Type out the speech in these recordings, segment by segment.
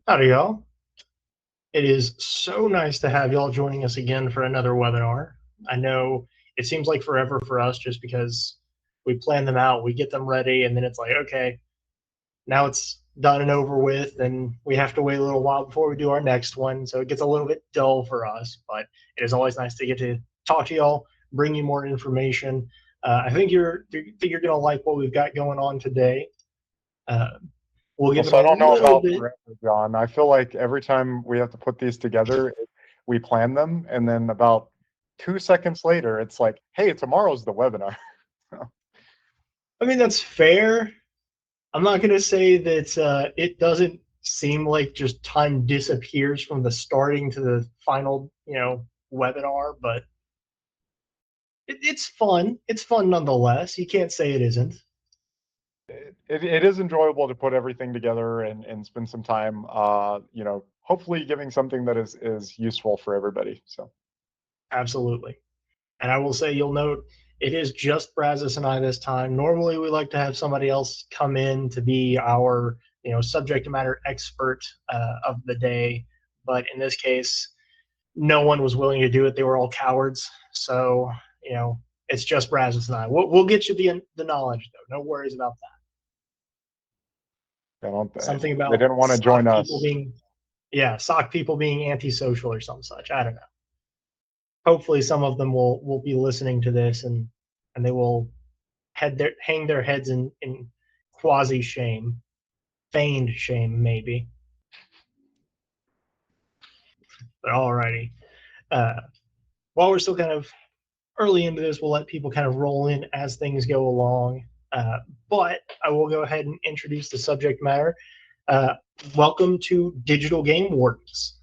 Howdy, y'all. It is so nice to have y'all joining us again for another webinar. I know it seems like forever for us just because we plan them out, we get them ready, and then it's like, okay, now it's done and over with, and we have to wait a little while before we do our next one. So it gets a little bit dull for us, but it is always nice to get to talk to y'all, bring you more information. I think you're gonna like what we've got going on today. Uh, we'll give it So a I don't know little about bit. forever, John. I feel like every time we have to put these together, we plan them, and then about 2 seconds later, it's like, hey, tomorrow's the webinar. I mean, that's fair. I'm not going to say that it doesn't seem like just time disappears from the starting to the final, webinar, but it's fun. It's fun nonetheless. You can't say it isn't. It is enjoyable to put everything together and spend some time, hopefully giving something that is useful for everybody. So Absolutely. And I will say, you'll note it is just Brazos and I this time. Normally, we like to have somebody else come in to be our, subject matter expert of the day. But in this case, no one was willing to do it. They were all cowards. So, it's just Brazos and I. We'll get you the knowledge, though. No worries about that. Something they about didn't want to join us. SOC people being antisocial or some such. I don't know. Hopefully, some of them will be listening to this and they will hang their heads in quasi shame, feigned shame, maybe. But alrighty. Uh, while we're still kind of early into this, we'll let people kind of roll in as things go along. But I will go ahead and introduce the subject matter. Uh, Welcome to Digital Game Wardens.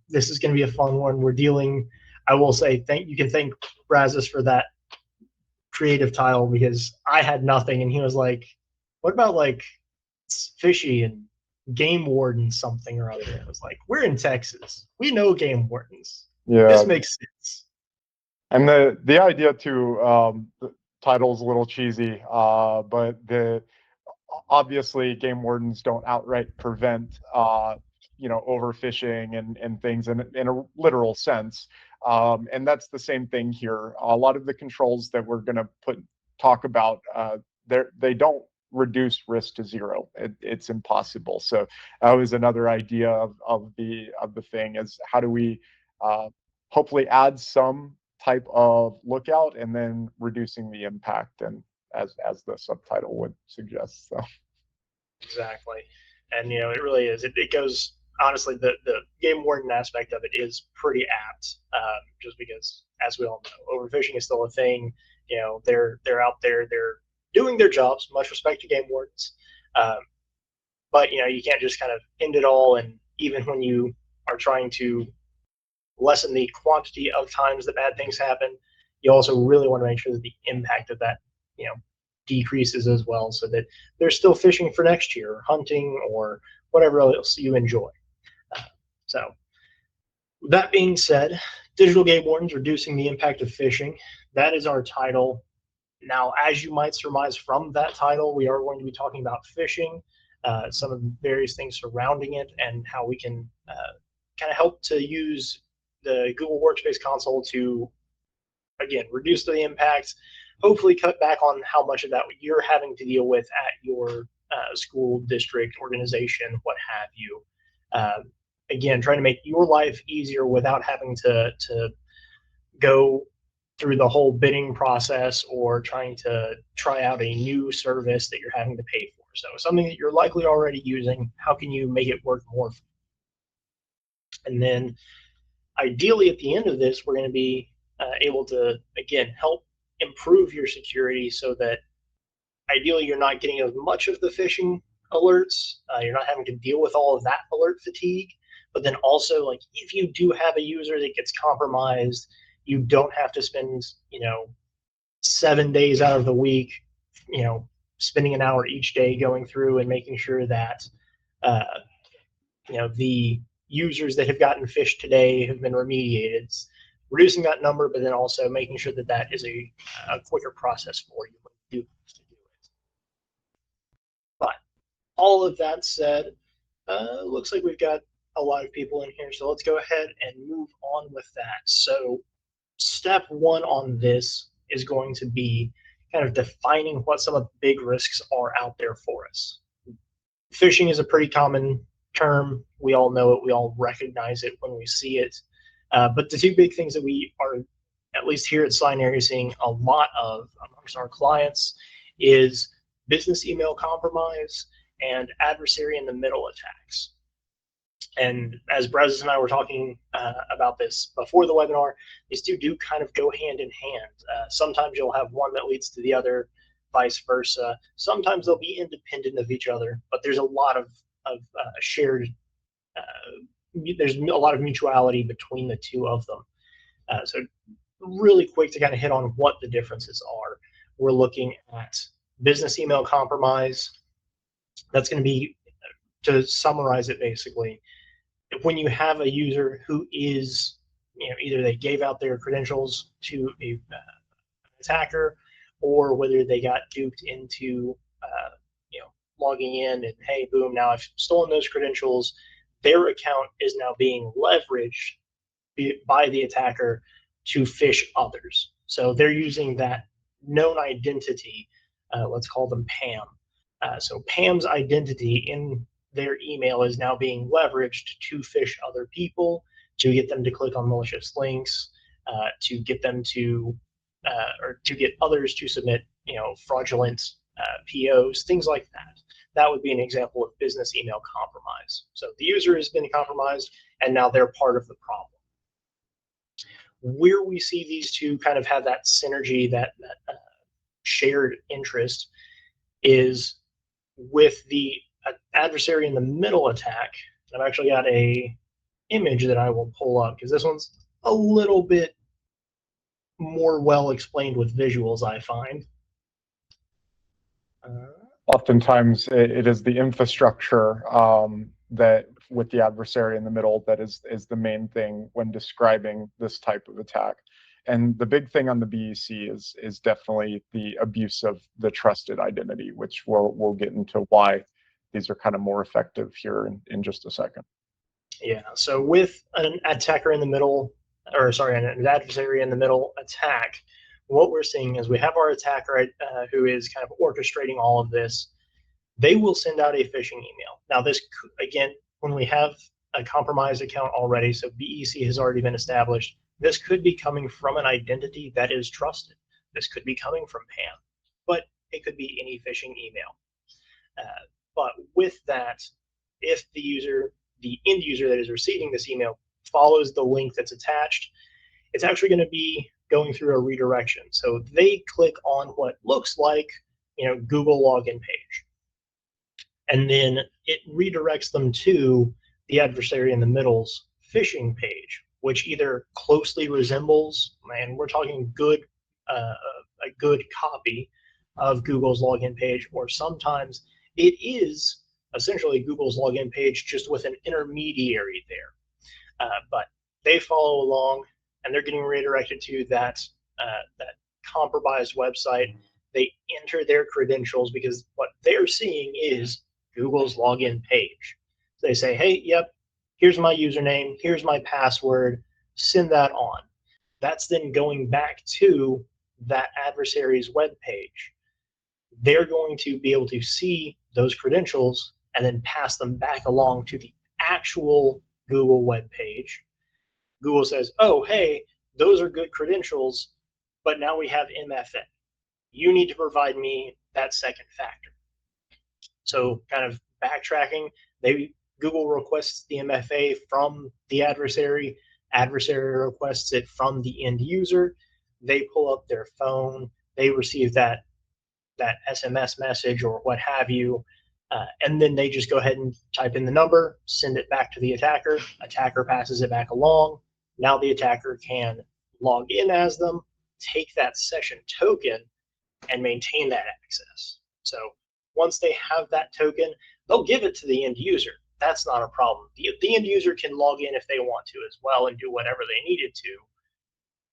This is going to be a fun one. We're dealing, I will say, you can thank Brazos for that creative title because I had nothing, and he was like, "What about like fishy and game wardens something or other?" I was like, "We're in Texas. We know game wardens. Yeah, This makes sense." and the idea too, the title's a little cheesy, but the obviously game wardens don't outright prevent overfishing and things in a literal sense, and that's the same thing here. A lot of the controls that we're going to talk about, they don't reduce risk to zero. It's impossible. So that was another idea of the thing, is how do we hopefully add some type of lookout and then reducing the impact, and as the subtitle would suggest. So Exactly. And it really is. It goes, honestly, the game warden aspect of it is pretty apt, just because, as we all know, overfishing is still a thing. They're out there, they're doing their jobs. Much respect to game wardens, um, but you can't just kind of end it all. And even when you are trying to lessen the quantity of times that bad things happen, you also really want to make sure that the impact of that, decreases as well, so that they're still fishing for next year, or hunting, or whatever else you enjoy. Uh, so, that being said, Digital Game Wardens, reducing the impact of phishing. That is our title. Now, as you might surmise from that title, we are going to be talking about phishing, some of the various things surrounding it, and how we can kind of help to use the Google Workspace console to, again, reduce the impacts, hopefully cut back on how much of that you're having to deal with at your school, district, organization, what have you. Again, trying to make your life easier without having to go through the whole bidding process or trying to try out a new service that you're having to pay for. So something that you're likely already using, how can you make it work more? And then ideally at the end of this, we're going to be able to, again, help improve your security so that ideally you're not getting as much of the phishing alerts. You're not having to deal with all of that alert fatigue. But then also, like, if you do have a user that gets compromised, you don't have to spend, 7 days out of the week, spending an hour each day going through and making sure that, uh, the users that have gotten phished today have been remediated. It's reducing that number, but then also making sure that that is a quicker process for you when you do have to do it. But all of that said, Looks like we've got a lot of people in here, so let's go ahead and move on with that. So step one on this is going to be kind of defining what some of the big risks are out there for us. Phishing is a pretty common term. We all know it. We all recognize it when we see it. But the two big things that we are, at least here at Scinary, seeing a lot of amongst our clients is business email compromise and adversary in the middle attacks. And as Brazos and I were talking about this before the webinar, these two do kind of go hand in hand. Sometimes you'll have one that leads to the other, vice versa. Sometimes they'll be independent of each other, but there's a lot of shared, there's a lot of mutuality between the two of them. So really quick to kind of hit on what the differences are. We're looking at business email compromise. That's going to be, to summarize it basically, when you have a user who is, either they gave out their credentials to an attacker, or whether they got duped into, logging in and hey, boom, now I've stolen those credentials. Their account is now being leveraged by the attacker to phish others. So they're using that known identity. Let's call them Pam. So Pam's identity in their email is now being leveraged to phish other people, to get them to click on malicious links, to get them to, or to get others to submit, fraudulent POs, things like that. That would be an example of business email compromise. So the user has been compromised, and now they're part of the problem. Where we see these two kind of have that synergy, that shared interest, is with the adversary in the middle attack. I've actually got a image that I will pull up because this one's a little bit more well explained with visuals, I find. Oftentimes it is the infrastructure that with the adversary in the middle that is the main thing when describing this type of attack. And the big thing on the BEC is definitely the abuse of the trusted identity, which we'll get into why these are kind of more effective here in just a second. Yeah, so with an attacker in the middle, or sorry, an adversary in the middle attack, what we're seeing is we have our attacker who is kind of orchestrating all of this. They will send out a phishing email. Now this, again, when we have a compromised account already, so BEC has already been established, this could be coming from an identity that is trusted. This could be coming from Pam, but it could be any phishing email. But with that, if the end user that is receiving this email follows the link that's attached, it's actually going to be going through a redirection. So they click on what looks like, Google login page, and then it redirects them to the adversary in the middle's phishing page, which either closely resembles, and we're talking a good copy of Google's login page, or sometimes it is essentially Google's login page just with an intermediary there. But they follow along, and they're getting redirected to that compromised website. They enter their credentials because what they're seeing is Google's login page. They say, hey, yep, here's my username, here's my password, send that on. That's then going back to that adversary's web page. They're going to be able to see those credentials and then pass them back along to the actual Google web page. Google says, oh, hey, those are good credentials, but now we have MFA. You need to provide me that second factor. So kind of backtracking, Google requests the MFA from the adversary requests it from the end user. They pull up their phone, they receive that SMS message or what have you, and then they just go ahead and type in the number, send it back to the attacker. Attacker passes it back along. Now the attacker can log in as them, take that session token, and maintain that access. So once they have that token, they'll give it to the end user. That's not a problem. The end user can log in if they want to as well and do whatever they needed to.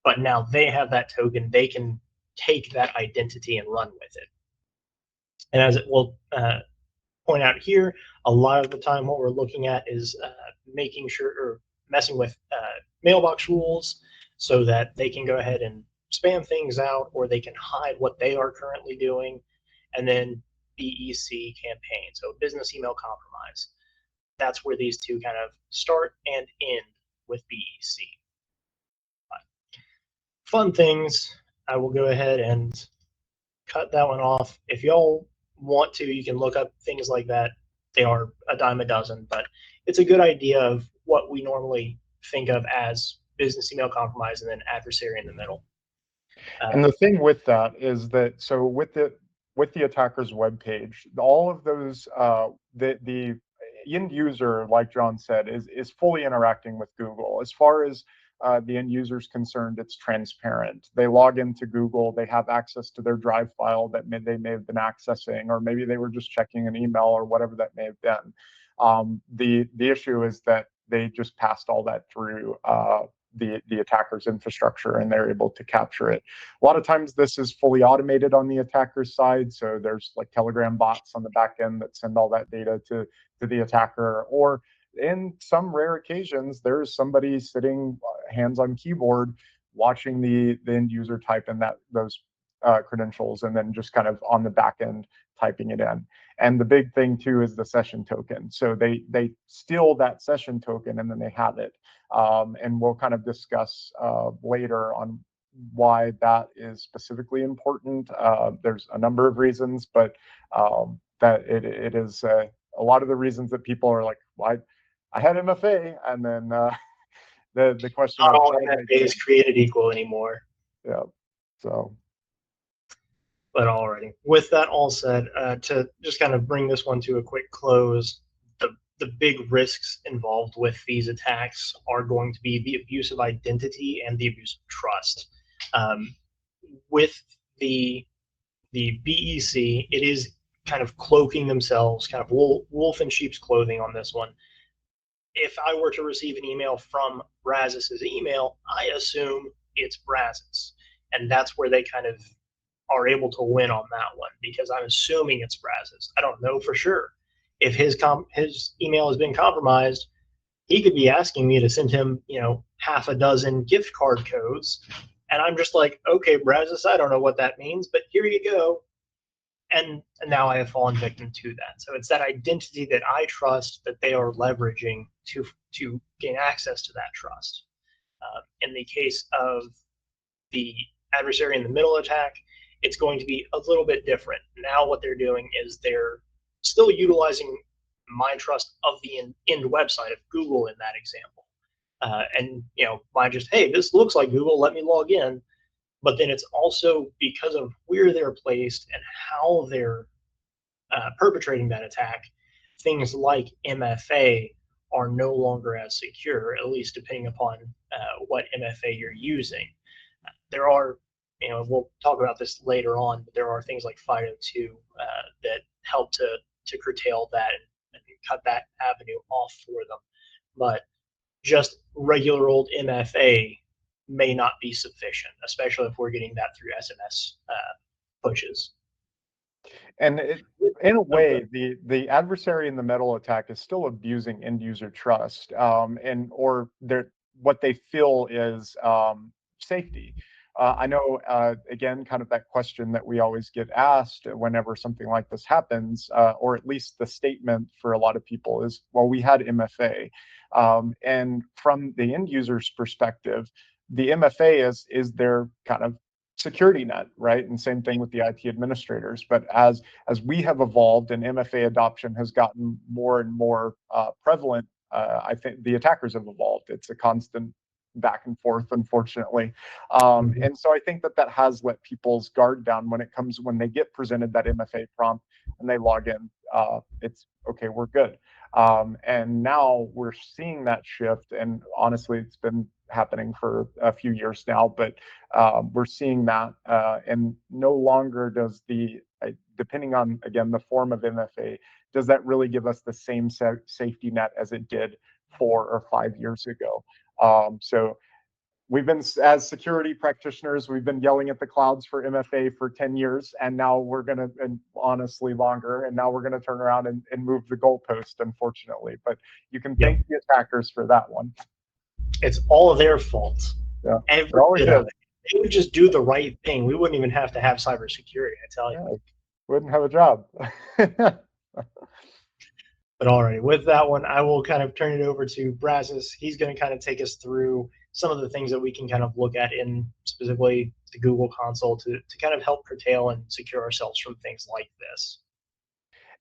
But now they have that token. They can take that identity and run with it. And as it will point out here, A lot of the time, what we're looking at is making sure or messing with mailbox rules so that they can go ahead and spam things out, or they can hide what they are currently doing. And then BEC campaign, so business email compromise. That's where these two kind of start and end with BEC. Fun things, I will go ahead and cut that one off. If y'all want to, you can look up things like that. They are a dime a dozen, but it's a good idea of what we normally think of as business email compromise and then adversary in the middle. And the thing with that is that, so with the attacker's web page, all of those the end user, like John said, is fully interacting with Google. As far as the end user is concerned, it's transparent. They log into Google, they have access to their drive file that they may have been accessing, or maybe they were just checking an email or whatever that may have been. The issue is that they just passed all that through the attacker's infrastructure, and they're able to capture it. A lot of times this is fully automated on the attacker's side, so there's like Telegram bots on the back end that send all that data to the attacker, or in some rare occasions there's somebody sitting hands on keyboard watching the end user type in those credentials, and then just kind of on the back end typing it in. And the big thing too is the session token. So they steal that session token and then they have it. And we'll kind of discuss later on why that is specifically important. There's a number of reasons, but that it is a lot of the reasons that people are like, well, I had MFA, and then the question Not of all MFA is created equal anymore. Yeah, so. But alrighty. With that all said, to just kind of bring this one to a quick close, the big risks involved with these attacks are going to be the abuse of identity and the abuse of trust. With the BEC, it is kind of cloaking themselves, kind of wolf in sheep's clothing on this one. If I were to receive an email from Brazos's email, I assume it's Brazos, and that's where they kind of are able to win on that one, because I'm assuming it's Brazos. I don't know for sure. If his email has been compromised, he could be asking me to send him, half a dozen gift card codes, and I'm just like, okay, Brazos, I don't know what that means, but here you go. And now I have fallen victim to that. So it's that identity that I trust that they are leveraging to gain access to that trust. In the case of the adversary in the middle attack, it's going to be a little bit different. Now what they're doing is they're still utilizing my trust of the end website of Google in that example. And by just, hey, this looks like Google, let me log in. But then it's also because of where they're placed and how they're perpetrating that attack, things like MFA are no longer as secure, at least depending upon what MFA you're using. There are, we'll talk about this later on, but there are things like FIDO2 that help to curtail that and cut that avenue off for them. But just regular old MFA may not be sufficient, especially if we're getting that through SMS pushes. And in a way, the adversary in the middle attack is still abusing end user trust, or what they feel is safety. I know, again, kind of that question that we always get asked whenever something like this happens, or at least the statement for a lot of people is, well, we had MFA. And from the end user's perspective, the MFA is their kind of security net, right? And same thing with the IT administrators. But as we have evolved and MFA adoption has gotten more and more prevalent, I think the attackers have evolved. It's a constant back and forth, unfortunately. And so I think that has let people's guard down when they get presented that MFA prompt and they log in. It's okay, we're good. And now we're seeing that shift, and honestly, it's been happening for a few years now, but we're seeing that, and no longer does depending on, again, the form of MFA, does that really give us the same safety net as it did 4 or 5 years ago. So we've been, as security practitioners, we've been yelling at the clouds for MFA for 10 years, and now we're going to, and honestly longer, and now we're going to turn around and move the goalpost, unfortunately. But you can Yep. thank the attackers for that one. It's all of their fault. Yeah, Every it always bit of is. it. They would just do the right thing. We wouldn't even have to have cybersecurity, I tell you. Yeah, wouldn't have a job. But all right, with that one, I will kind of turn it over to Brazos. He's going to kind of take us through some of the things that we can kind of look at in specifically the Google console to kind of help curtail and secure ourselves from things like this.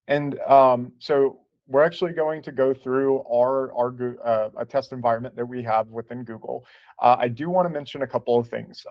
And so we're actually going to go through a test environment that we have within Google. I do want to mention a couple of things.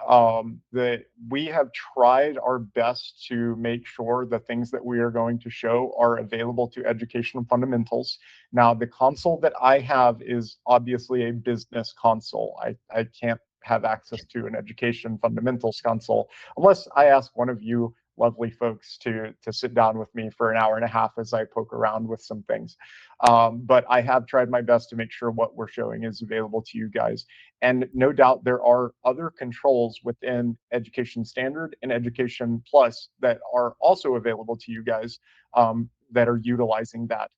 That we have tried our best to make sure the things that we are going to show are available to educational fundamentals. Now, the console that I have is obviously a business console. I can't have access to an education fundamentals console unless I ask one of you lovely folks to sit down with me for an hour and a half as I poke around with some things. But I have tried my best to make sure what we're showing is available to you guys. And no doubt there are other controls within Education Standard and Education Plus that are also available to you guys that are utilizing that.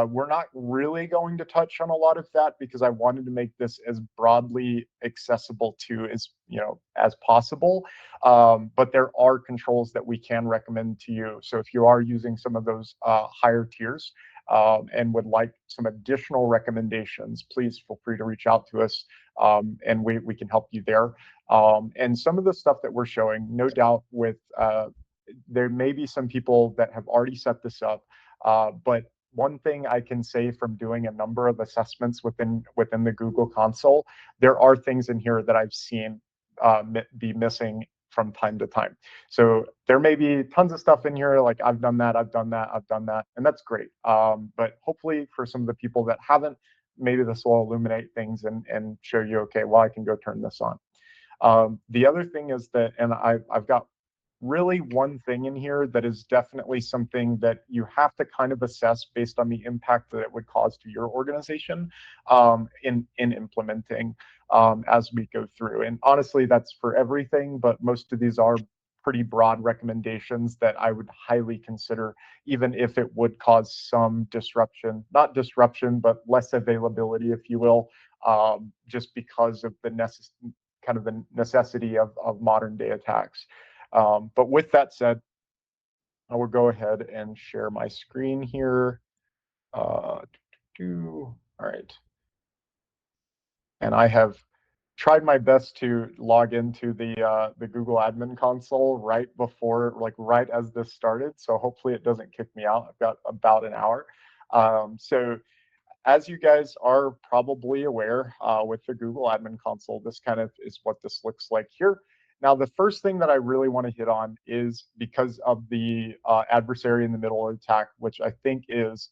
We're not really going to touch on a lot of that because I wanted to make this as broadly accessible to as possible. But there are controls that we can recommend to you. So if you are using some of those higher tiers and would like some additional recommendations, please feel free to reach out to us and we can help you there. And some of the stuff that we're showing, no doubt there may be some people that have already set this up, but one thing I can say from doing a number of assessments within the Google console, there are things in here that I've seen be missing from time to time. So there may be tons of stuff in here like I've done that, and that's great. But hopefully for some of the people that haven't, maybe this will illuminate things and show you, okay, well, I can go turn this on. The other thing is that, and I've got really one thing in here that is definitely something that you have to kind of assess based on the impact that it would cause to your organization in implementing as we go through. And honestly, that's for everything, but most of these are pretty broad recommendations that I would highly consider, even if it would cause some disruption, not disruption, but less availability, if you will, just because of the necessity of modern day attacks. But with that said, I will go ahead and share my screen here. All right. And I have tried my best to log into the Google admin console right before, right as this started. So hopefully it doesn't kick me out. I've got about an hour. So as you guys are probably aware, with the Google admin console, this kind of is what this looks like here. Now, the first thing that I really want to hit on is because of the adversary in the middle of the attack, which I think is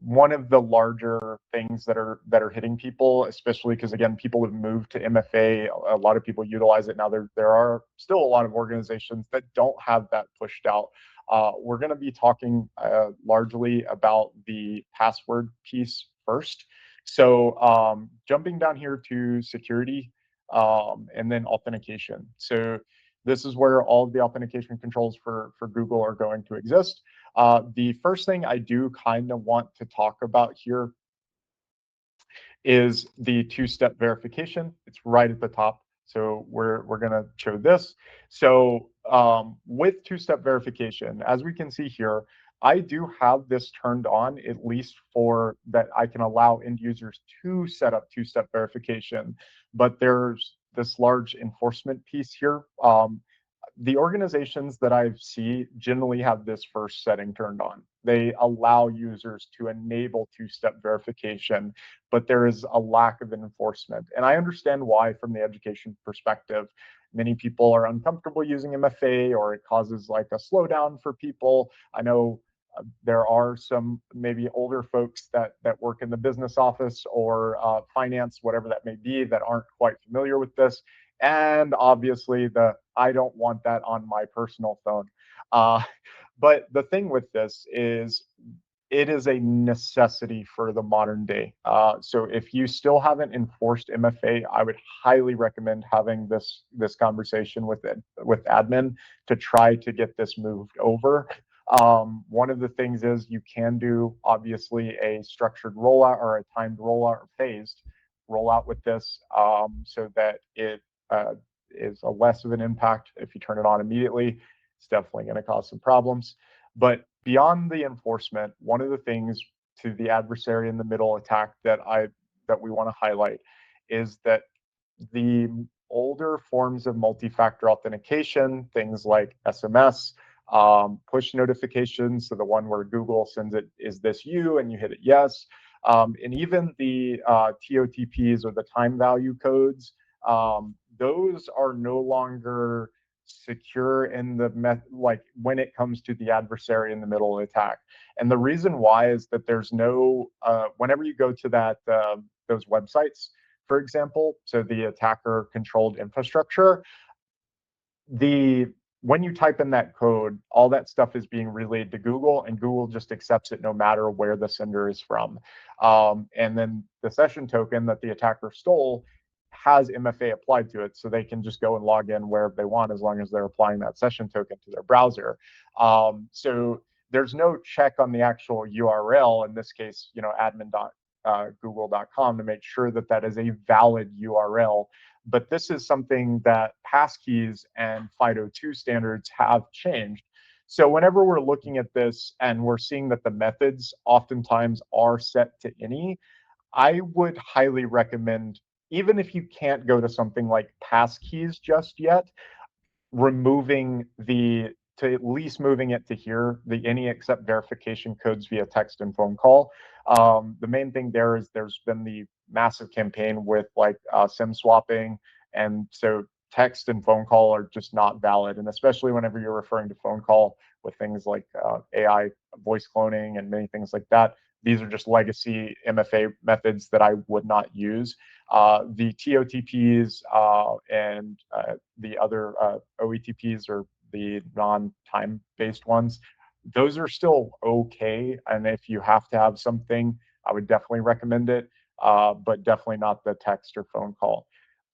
one of the larger things that are hitting people, especially because again, people have moved to MFA. A lot of people utilize it now. There are still a lot of organizations that don't have that pushed out. We're going to be talking largely about the password piece first. So jumping down here to security and then authentication. So this is where all of the authentication controls for Google are going to exist. The first thing I do kind of want to talk about here is the two-step verification. It's right at the top. So we're going to show this. So with two-step verification, as we can see here, I do have this turned on, at least for that I can allow end users to set up two-step verification. But there's this large enforcement piece here. The organizations that I see generally have this first setting turned on. They allow users to enable two-step verification, but there is a lack of enforcement. And I understand why from the education perspective. Many people are uncomfortable using MFA, or it causes like a slowdown for people. I know there are some maybe older folks that work in the business office or finance, whatever that may be, that aren't quite familiar with this. And obviously I don't want that on my personal phone. But the thing with this is It is a necessity for the modern day. So if you still haven't enforced MFA, I would highly recommend having this conversation with admin to try to get this moved over. One of the things is you can do obviously a structured rollout or a timed rollout or phased rollout with this, so that it is a less of an impact. If you turn it on immediately, it's definitely going to cause some problems. But beyond the enforcement, one of the things to the adversary in the middle attack that we want to highlight is that the older forms of multi-factor authentication, things like SMS, push notifications, so the one where Google sends it, is this you, and you hit it yes, and even the TOTPs or the time value codes, those are no longer secure in the like when it comes to the adversary in the middle attack. And the reason why is that there's no whenever you go to that those websites, for example, so the attacker controlled infrastructure, the when you type in that code, all that stuff is being relayed to Google, and Google just accepts it no matter where the sender is from. And then the session token that the attacker stole has MFA applied to it, so they can just go and log in wherever they want as long as they're applying that session token to their browser. So there's no check on the actual URL, in this case, admin.google.com, to make sure that that is a valid URL. But this is something that Passkeys and FIDO2 standards have changed. So whenever we're looking at this and we're seeing that the methods oftentimes are set to any, I would highly recommend, even if you can't go to something like Passkeys just yet, removing to at least moving it to here, the any except verification codes via text and phone call. The main thing there is there's been the massive campaign with like SIM swapping, and so text and phone call are just not valid. And especially whenever you're referring to phone call with things like AI voice cloning and many things like that, these are just legacy MFA methods that I would not use. The TOTPs and the other OETPs, or the non-time based ones, those are still okay. And if you have to have something, I would definitely recommend it, but definitely not the text or phone call.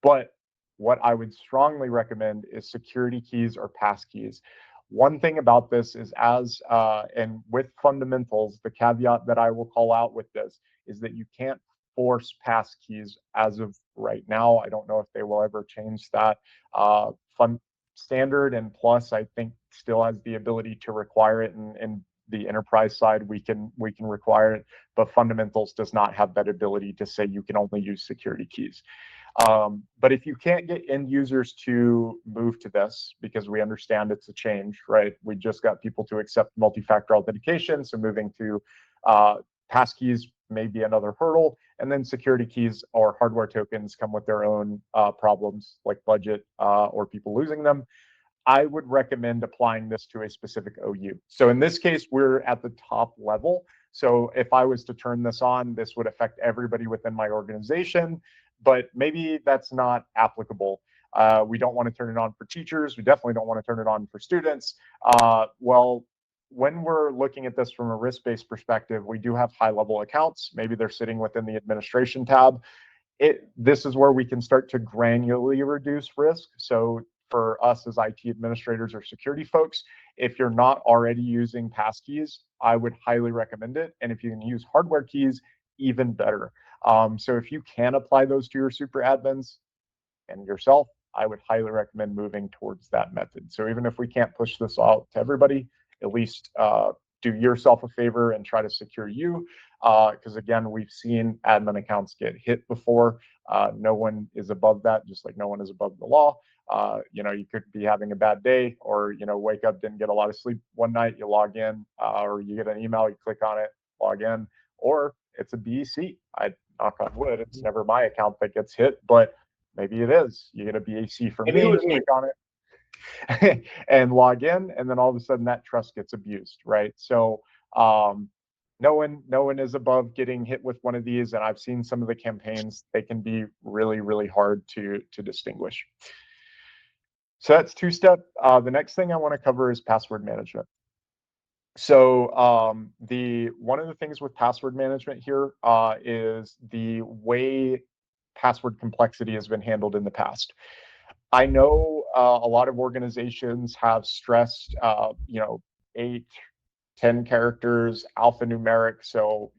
But what I would strongly recommend is security keys or pass keys. One thing about this is, and with fundamentals, the caveat that I will call out with this is that you can't force pass keys as of right now. I don't know if they will ever change that. Standard and Plus, I think, still has the ability to require it, and the enterprise side we can require it, but fundamentals does not have that ability to say you can only use security keys. But if you can't get end users to move to this, because we understand it's a change, right? We just got people to accept multi-factor authentication, so moving to passkeys may be another hurdle. And then security keys or hardware tokens come with their own problems, like budget or people losing them. I would recommend applying this to a specific OU. So in this case, we're at the top level. So if I was to turn this on, this would affect everybody within my organization, but maybe that's not applicable. We don't want to turn it on for teachers. We definitely don't want to turn it on for students. Well, when we're looking at this from a risk-based perspective, we do have high-level accounts. Maybe they're sitting within the administration tab. This is where we can start to granularly reduce risk. So for us as IT administrators or security folks, if you're not already using passkeys, I would highly recommend it. And if you can use hardware keys, even better. So if you can apply those to your super admins and yourself, I would highly recommend moving towards that method. So even if we can't push this out to everybody, at least do yourself a favor and try to secure you. Because again, we've seen admin accounts get hit before. No one is above that, just like no one is above the law. You could be having a bad day, or wake up, didn't get a lot of sleep one night, you log in, or you get an email, you click on it, log in, or it's a BEC. I knock on wood, it's never my account that gets hit, but maybe it is. You get a BAC from me, click on it and log in, and then all of a sudden that trust gets abused, right? So no one is above getting hit with one of these, and I've seen some of the campaigns. They can be really, really hard to distinguish. So that's two-step. The next thing I want to cover is password management. So the one of the things with password management here is the way password complexity has been handled in the past. I know a lot of organizations have stressed, 8, 10 characters, alphanumeric, so,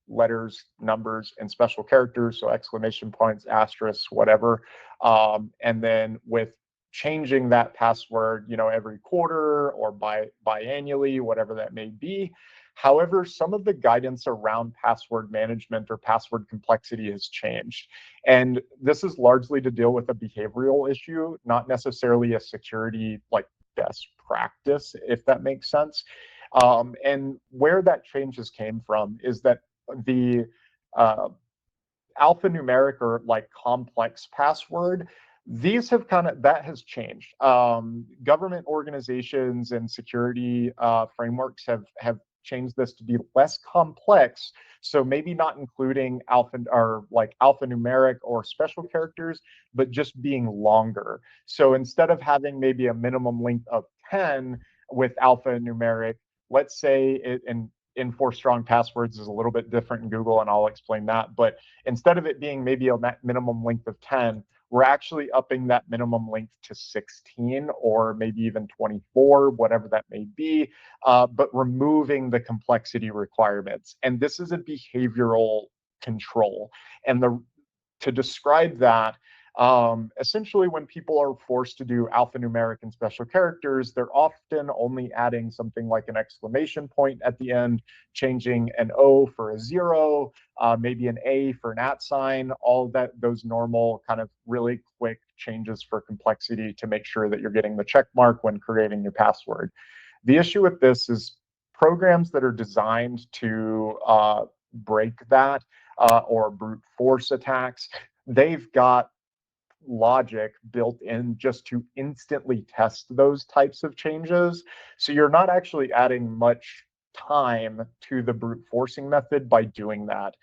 letters, numbers, and special characters, so exclamation points, asterisks, whatever. And then with changing that password, every quarter or biannually, whatever that may be. However, some of the guidance around password management or password complexity has changed. And this is largely to deal with a behavioral issue, not necessarily a security like best practice, if that makes sense. And where that changes came from is that the uh, alphanumeric or like complex password, these have that has changed. Government organizations and security frameworks have changed this to be less complex. So maybe not including alphanumeric or special characters, but just being longer. So instead of having maybe a minimum length of 10 with alphanumeric, let's say it in for strong passwords is a little bit different in Google, and I'll explain that. But instead of it being maybe a minimum length of 10, we're actually upping that minimum length to 16 or maybe even 24, whatever that may be, but removing the complexity requirements. And this is a behavioral control. And to describe that, essentially, when people are forced to do alphanumeric and special characters, they're often only adding something like an exclamation point at the end, changing an O for a zero, maybe an A for an at sign, all that, those normal kind of really quick changes for complexity to make sure that you're getting the check mark when creating your password. The issue with this is programs that are designed to break that or brute force attacks, they've got logic built in just to instantly test those types of changes. So you're not actually adding much time to the brute forcing method by doing that,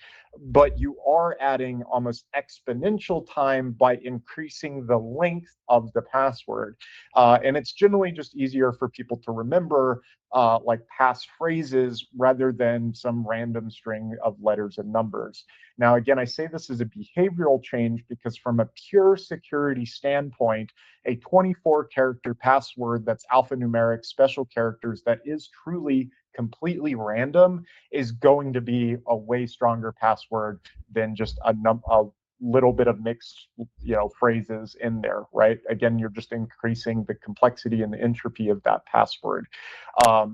but you are adding almost exponential time by increasing the length of the password. And it's generally just easier for people to remember like passphrases rather than some random string of letters and numbers. Now, again, I say this is a behavioral change because from a pure security standpoint, a 24-character password that's alphanumeric special characters that is truly completely random is going to be a way stronger password than just a little bit of mixed phrases in there, right? Again, you're just increasing the complexity and the entropy of that password. But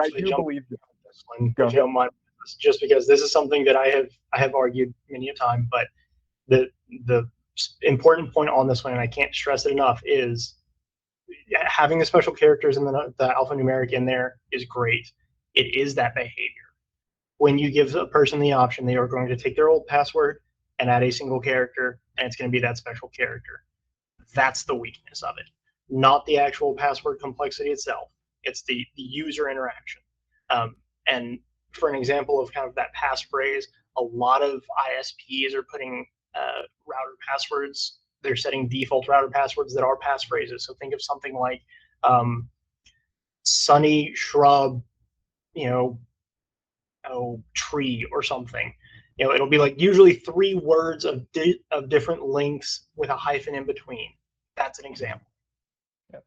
I do believe that, this one, go if you ahead. don't mind, just because this is something that I have argued many a time, but the important point on this one, and I can't stress it enough, is having the special characters and the alphanumeric in there is great. It is that behavior. When you give a person the option, they are going to take their old password and add a single character, and it's going to be that special character. That's the weakness of it, not the actual password complexity itself. It's the user interaction. And for an example of kind of that passphrase, a lot of ISPs are putting router passwords. They're setting default router passwords that are passphrases. So think of something like sunny shrub, you know, tree or something. It'll be like usually 3 words of different links with a hyphen in between. That's an example. Yeah.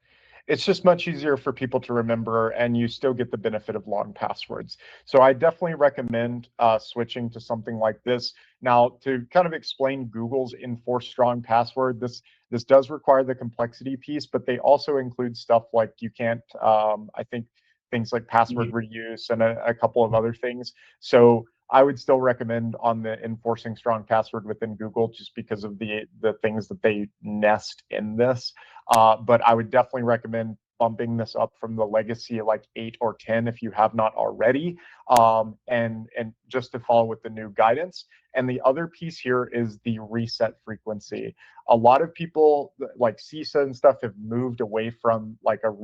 It's just much easier for people to remember, and you still get the benefit of long passwords. So I definitely recommend switching to something like this. Now, to kind of explain Google's enforce strong password, this does require the complexity piece, but they also include stuff like you can't, I think, things like password reuse and a couple of other things. So I would still recommend on the enforcing strong password within Google just because of the things that they nest in this. But I would definitely recommend bumping this up from the legacy like 8 or 10 if you have not already, and just to follow with the new guidance. And the other piece here is the reset frequency. A lot of people like CISA and stuff have moved away from like a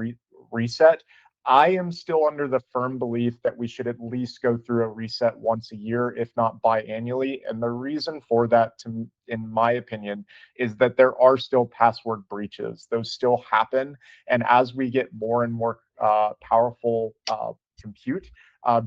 reset. I am still under the firm belief that we should at least go through a reset once a year, if not biannually. And the reason for that, in my opinion, is that there are still password breaches. Those still happen. And as we get more and more powerful compute,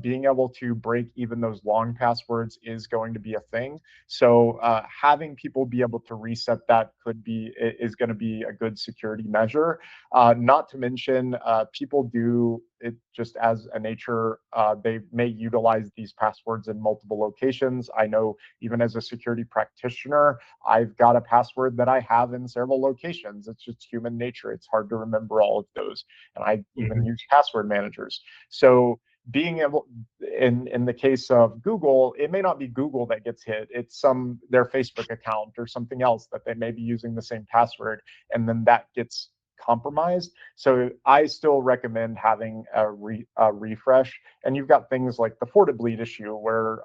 being able to break even those long passwords is going to be a thing. So having people be able to reset that is going to be a good security measure. Not to mention, people do it just as a nature. They may utilize these passwords in multiple locations. I know even as a security practitioner, I've got a password that I have in several locations. It's just human nature. It's hard to remember all of those. And I even use password managers. So being able, in the case of Google, it may not be Google that gets hit. It's their Facebook account or something else that they may be using the same password, and then that gets compromised. So I still recommend having a refresh. And you've got things like the FortiBleed issue where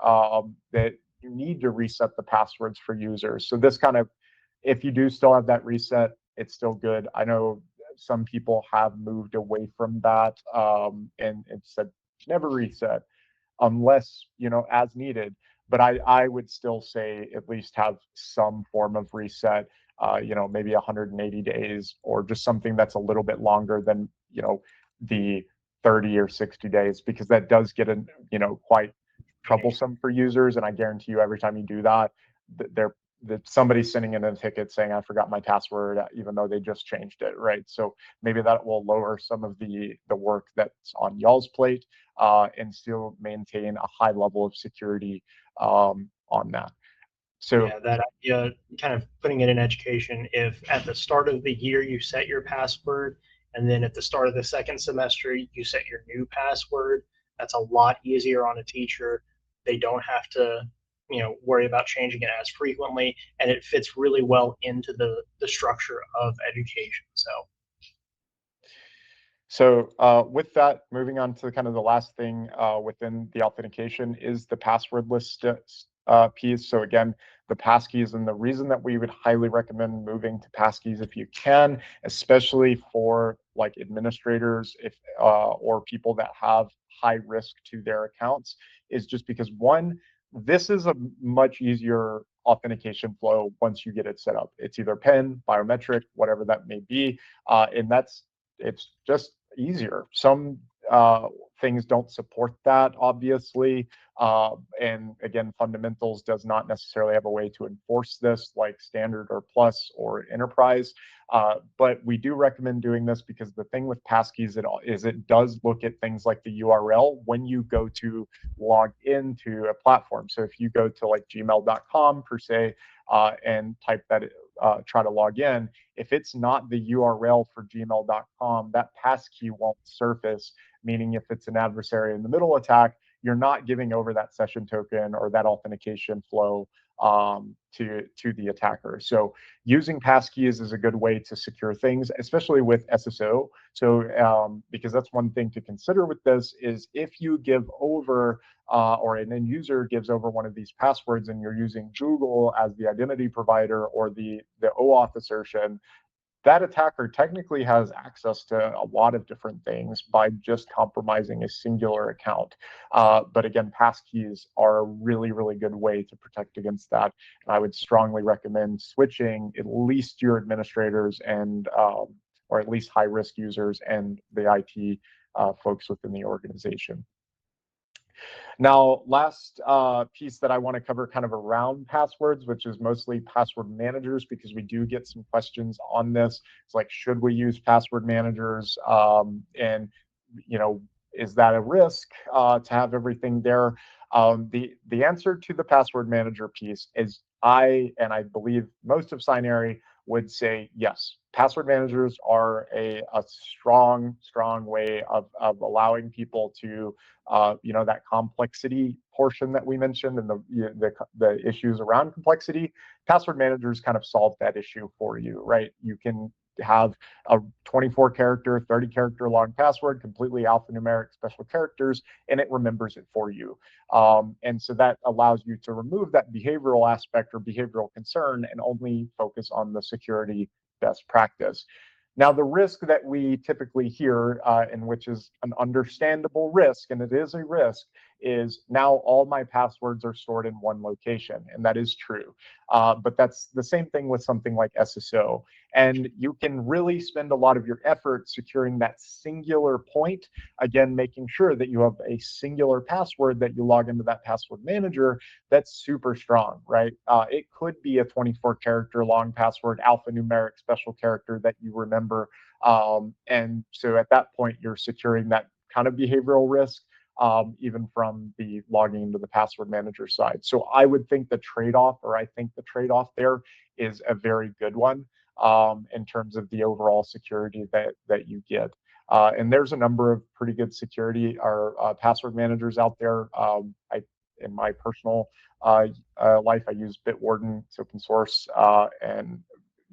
that you need to reset the passwords for users. So this kind of, if you do still have that reset, it's still good. I know some people have moved away from that and said never reset unless, as needed. But I would still say at least have some form of reset, maybe 180 days or just something that's a little bit longer than, the 30 or 60 days, because that does get quite troublesome for users. And I guarantee you every time you do that, that somebody's sending in a ticket saying, I forgot my password, even though they just changed it, right? So maybe that will lower some of the work that's on y'all's plate and still maintain a high level of security on that. So yeah, that idea, kind of putting it in education, if at the start of the year you set your password, and then at the start of the second semester you set your new password, that's a lot easier on a teacher. They don't have to, worry about changing it as frequently, and it fits really well into the structure of education. So with that, moving on to kind of the last thing within the authentication is the password list piece. So again, the passkeys, and the reason that we would highly recommend moving to passkeys if you can, especially for like administrators or people that have high risk to their accounts, is just because one, this is a much easier authentication flow once you get it set up. It's either PIN, biometric, whatever that may be, and it's just easier. Some things don't support that, obviously. And again, fundamentals does not necessarily have a way to enforce this like standard or plus or enterprise. But we do recommend doing this because the thing with passkeys is it does look at things like the URL when you go to log into a platform. So if you go to like gmail.com per se and type that, try to log in, if it's not the URL for gmail.com, that passkey won't surface, meaning if it's an adversary in the middle attack, you're not giving over that session token or that authentication flow to the attacker. So using passkeys is a good way to secure things, especially with SSO. So because that's one thing to consider with this is if you give over or an end user gives over one of these passwords and you're using Google as the identity provider or the OAuth assertion, that attacker technically has access to a lot of different things by just compromising a singular account. But again, passkeys are a really, really good way to protect against that. And I would strongly recommend switching at least your administrators and or at least high-risk users and the IT folks within the organization. Now, last piece that I want to cover kind of around passwords, which is mostly password managers, because we do get some questions on this. It's like, should we use password managers? And, is that a risk to have everything there? The answer to the password manager piece is I believe most of Scinary would say yes. Password managers are a strong way of allowing people to that complexity portion that we mentioned and the issues around complexity. Password managers kind of solve that issue for you, right? You can have a 24 character, 30 character long password, completely alphanumeric special characters, and it remembers it for you. And so that allows you to remove that behavioral aspect or behavioral concern and only focus on the security best practice. Now, the risk that we typically hear, and which is an understandable risk, and it is a risk, is now all my passwords are stored in one location, and that is true. But that's the same thing with something like SSO. And you can really spend a lot of your effort securing that singular point, again, making sure that you have a singular password that you log into that password manager that's super strong, right? It could be a 24 character long password, alphanumeric special character that you remember. And so at that point, you're securing that kind of behavioral risk, even from the logging into the password manager side. So I would think the trade-off, or I think the trade-off there is a very good one, in terms of the overall security that you get. And there's a number of pretty good security or password managers out there. In my personal life, I use Bitwarden, it's open source, and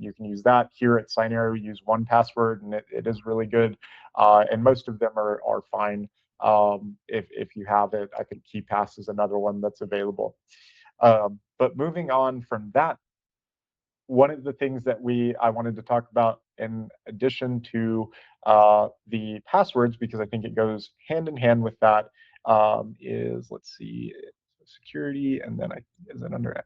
you can use that. Here at Scinary, we use 1Password, and it is really good. And most of them are fine. If you have it, I think KeePass is another one that's available. But moving on from that, one of the things that I wanted to talk about in addition to the passwords, because I think it goes hand in hand with that, is, let's see, security, and then is it under,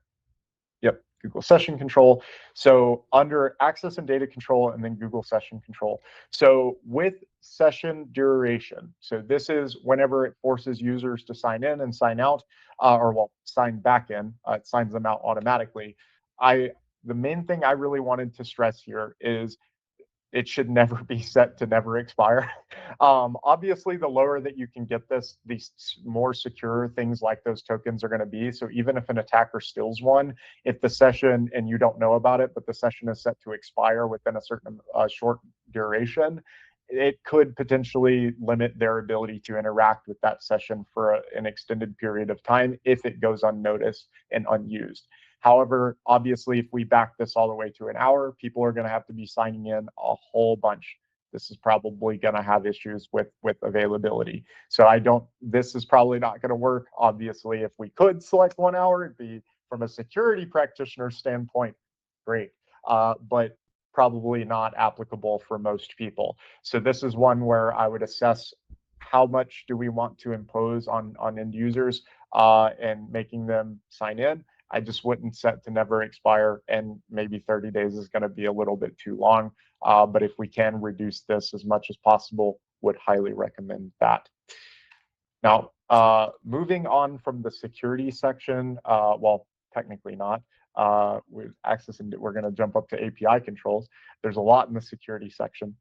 yep, Google Session Control. So under access and data control, and then Google Session Control. So with session duration, so this is whenever it forces users to sign in and sign out, or well, sign back in, it signs them out automatically. The main thing I really wanted to stress here is it should never be set to never expire. Obviously, the lower that you can get this, the more secure things like those tokens are going to be. So even if an attacker steals one, if the session, and you don't know about it, but the session is set to expire within a certain short duration, it could potentially limit their ability to interact with that session for an extended period of time if it goes unnoticed and unused. However, obviously, if we back this all the way to an hour, people are going to have to be signing in a whole bunch. This is probably going to have issues with availability. So this is probably not going to work. Obviously, if we could select 1 hour, it'd be, from a security practitioner standpoint, great. But probably not applicable for most people. So this is one where I would assess how much do we want to impose on end users and making them sign in. I just wouldn't set to never expire, and maybe 30 days is going to be a little bit too long. But if we can reduce this as much as possible, would highly recommend that. Now, moving on from the security section, well, technically not. With access, and we're going to jump up to API controls. There's a lot in the security section.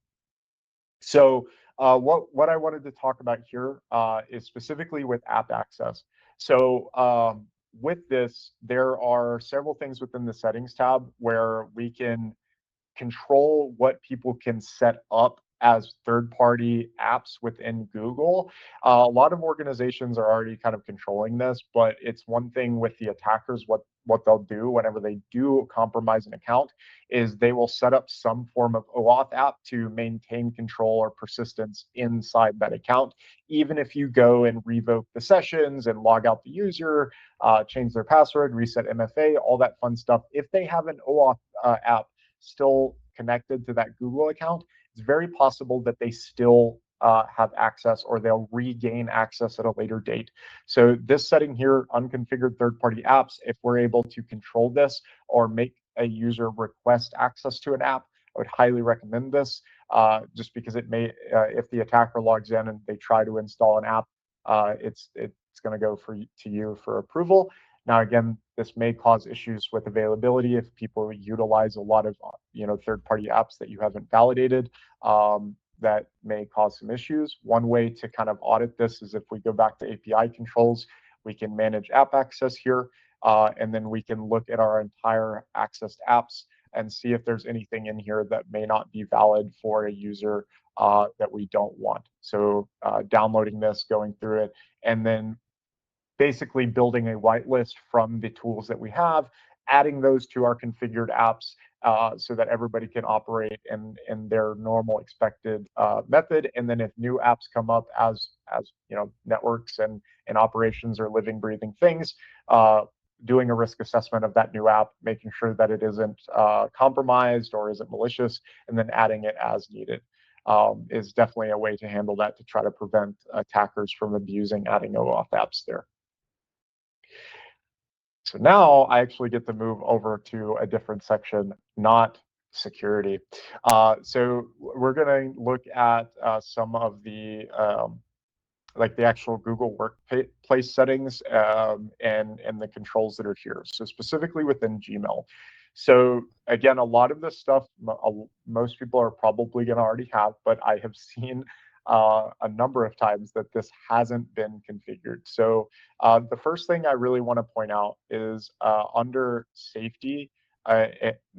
So what I wanted to talk about here is specifically with app access. So with this, there are several things within the settings tab where we can control what people can set up as third-party apps within Google. A lot of organizations are already kind of controlling this, but it's one thing with the attackers, what they'll do whenever they do compromise an account is they will set up some form of OAuth app to maintain control or persistence inside that account. Even if you go and revoke the sessions and log out the user, change their password, reset MFA, all that fun stuff, if they have an OAuth app still connected to that Google account, it's very possible that they still have access, or they'll regain access at a later date. So this setting here, unconfigured third-party apps, if we're able to control this or make a user request access to an app, I would highly recommend this, just because it may, if the attacker logs in and they try to install an app, it's going to go to you for approval. Now, again, this may cause issues with availability if people utilize a lot of third-party apps that you haven't validated. That may cause some issues. One way to kind of audit this is if we go back to API controls, we can manage app access here, and then we can look at our entire accessed apps and see if there's anything in here that may not be valid for a user that we don't want. So downloading this, going through it, and then basically building a whitelist from the tools that we have, adding those to our configured apps so that everybody can operate in their normal expected method. And then if new apps come up as networks and operations are living, breathing things, doing a risk assessment of that new app, making sure that it isn't compromised or isn't malicious, and then adding it as needed. is definitely a way to handle that to try to prevent attackers from abusing adding OAuth apps there. So now I actually get to move over to a different section, not security. So we're going to look at some of the like the actual Google Workspace settings and the controls that are here. So specifically within Gmail. So again, a lot of this stuff most people are probably going to already have, but I have seen a number of times that this hasn't been configured. So the first thing I really want to point out is under safety,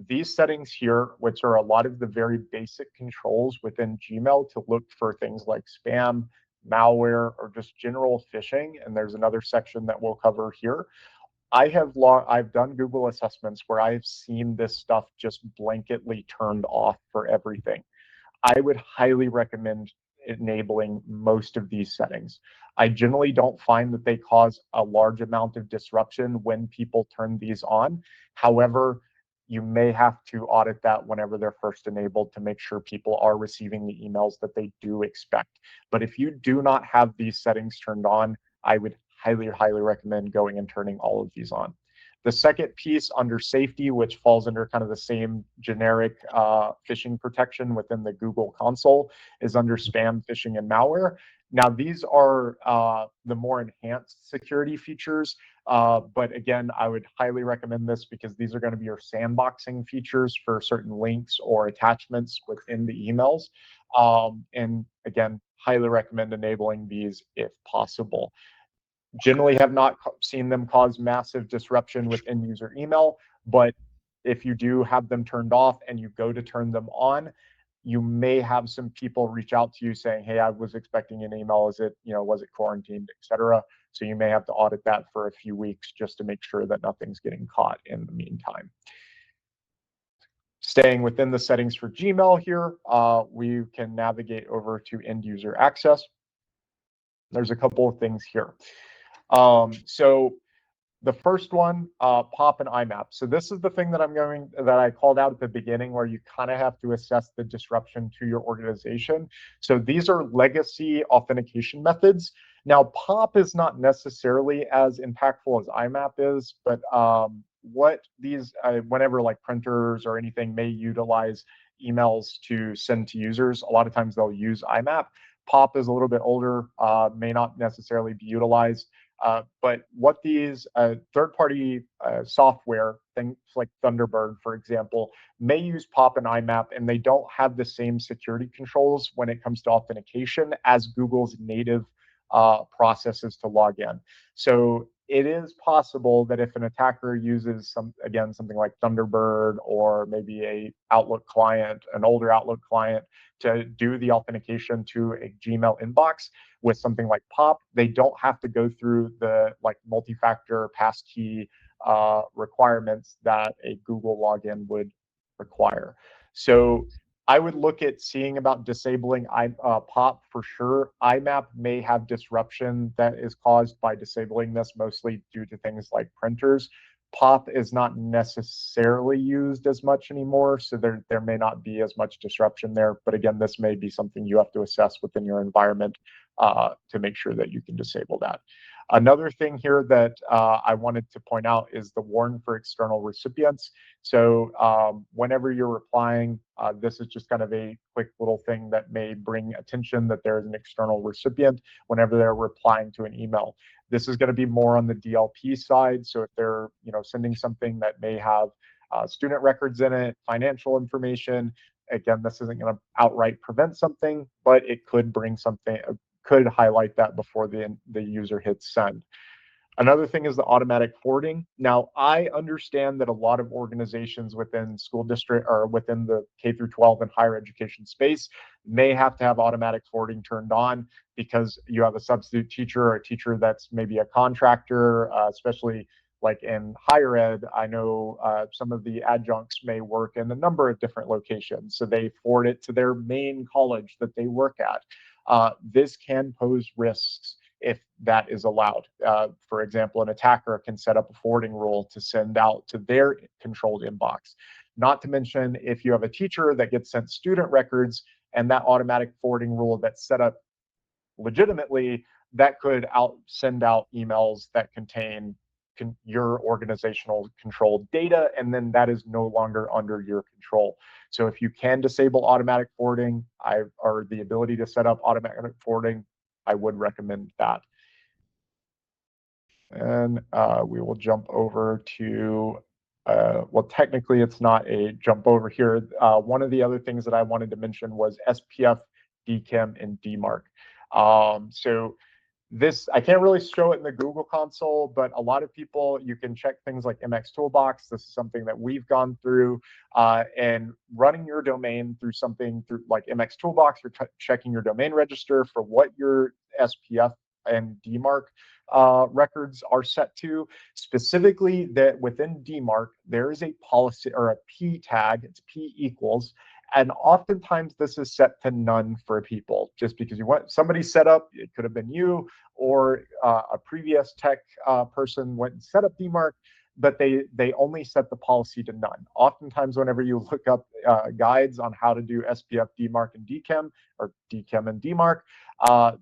these settings here, which are a lot of the very basic controls within Gmail to look for things like spam, malware, or just general phishing, and there's another section that we'll cover here. I've done Google assessments where I've seen this stuff just blanketly turned off for everything. I would highly recommend enabling most of these settings. I generally don't find that they cause a large amount of disruption when people turn these on. However, you may have to audit that whenever they're first enabled to make sure people are receiving the emails that they do expect. But if you do not have these settings turned on, I would highly, highly recommend going and turning all of these on. The second piece under safety, which falls under kind of the same generic phishing protection within the Google console, is under spam, phishing, and malware. Now, these are the more enhanced security features, but again, I would highly recommend this because these are going to be your sandboxing features for certain links or attachments within the emails. And again, highly recommend enabling these if possible. Generally have not seen them cause massive disruption with end user email, but if you do have them turned off and you go to turn them on, you may have some people reach out to you saying, hey, I was expecting an email. Is it, was it quarantined, etc. So you may have to audit that for a few weeks just to make sure that nothing's getting caught in the meantime. Staying within the settings for Gmail here, we can navigate over to end user access. There's a couple of things here. So the first one, POP and IMAP. So this is the thing that I called out at the beginning where you kind of have to assess the disruption to your organization. So these are legacy authentication methods. Now, POP is not necessarily as impactful as IMAP is, but what these, whenever like printers or anything may utilize emails to send to users, a lot of times they'll use IMAP. POP is a little bit older, may not necessarily be utilized. But what these third-party software, things like Thunderbird, for example, may use POP and IMAP, and they don't have the same security controls when it comes to authentication as Google's native processes to log in. So it is possible that if an attacker uses something like Thunderbird or maybe an Outlook client, an older Outlook client, to do the authentication to a Gmail inbox with something like POP, they don't have to go through the multi-factor passkey requirements that a Google login would require. So I would look at seeing about disabling POP for sure. IMAP may have disruption that is caused by disabling this, mostly due to things like printers. POP is not necessarily used as much anymore, so there may not be as much disruption there. But again, this may be something you have to assess within your environment to make sure that you can disable that. Another thing here that I wanted to point out is the warn for external recipients. So whenever you're replying, this is just kind of a quick little thing that may bring attention that there is an external recipient whenever they're replying to an email. This is going to be more on the DLP side. So if they're sending something that may have student records in it, financial information, again, this isn't going to outright prevent something, but it could bring something, could highlight that before the user hits send. Another thing is the automatic forwarding. Now, I understand that a lot of organizations within school district or within the K through 12 and higher education space may have to have automatic forwarding turned on because you have a substitute teacher or a teacher that's maybe a contractor, especially like in higher ed. I know some of the adjuncts may work in a number of different locations. So they forward it to their main college that they work at. This can pose risks if that is allowed. For example, an attacker can set up a forwarding rule to send out to their controlled inbox. Not to mention, if you have a teacher that gets sent student records and that automatic forwarding rule that's set up legitimately, that could send out emails that contain your organizational controlled data, and then that is no longer under your control. So if you can disable automatic forwarding, or the ability to set up automatic forwarding, I would recommend that. And we will jump over to, well, technically it's not a jump over here. One of the other things that I wanted to mention was SPF, DKIM, and DMARC. So this, I can't really show it in the Google console, but a lot of people, you can check things like MX Toolbox. This is something that we've gone through, and running your domain through something through like MX Toolbox, you're checking your domain register for what your SPF and DMARC records are set to. Specifically, that within DMARC, there is a policy or a P tag, it's P equals, and oftentimes this is set to none for people, just because you want somebody set up, it could have been you or a previous tech person went and set up DMARC, but they only set the policy to none. Oftentimes, whenever you look up guides on how to do SPF, DMARC, and DKIM, or DKIM and DMARC,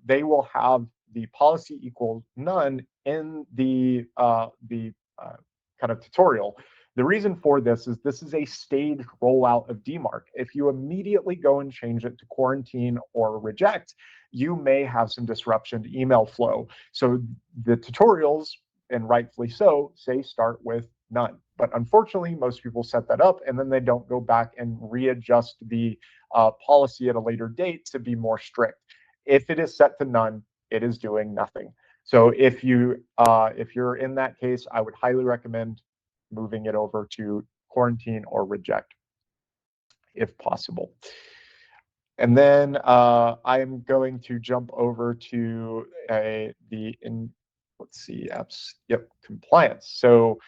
they will have the policy equals none in the kind of tutorial. The reason for this is a staged rollout of DMARC. If you immediately go and change it to quarantine or reject, you may have some disruption to email flow. So the tutorials, and rightfully so, say start with none. But unfortunately, most people set that up and then they don't go back and readjust the policy at a later date to be more strict. If it is set to none, it is doing nothing. So if you're in that case, I would highly recommend moving it over to quarantine or reject, if possible. And then I'm going to jump over to let's see, apps. Yep, compliance. So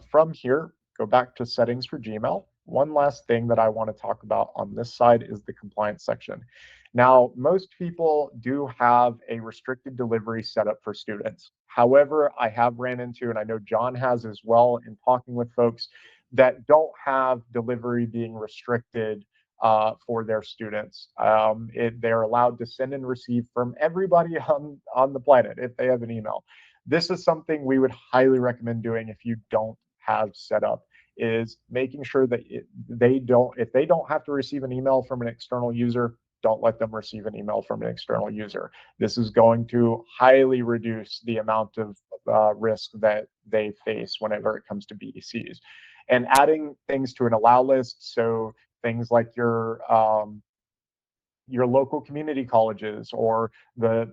from here, go back to settings for Gmail. One last thing that I want to talk about on this side is the compliance section. Now, most people do have a restricted delivery set up for students. However, I have ran into, and I know John has as well, in talking with folks that don't have delivery being restricted for their students. They're allowed to send and receive from everybody on the planet if they have an email. This is something we would highly recommend doing if you don't have set up, is making sure that if they don't have to receive an email from an external user, don't let them receive an email from an external user. This is going to highly reduce the amount of risk that they face whenever it comes to BDCs. And adding things to an allow list, so things like your local community colleges or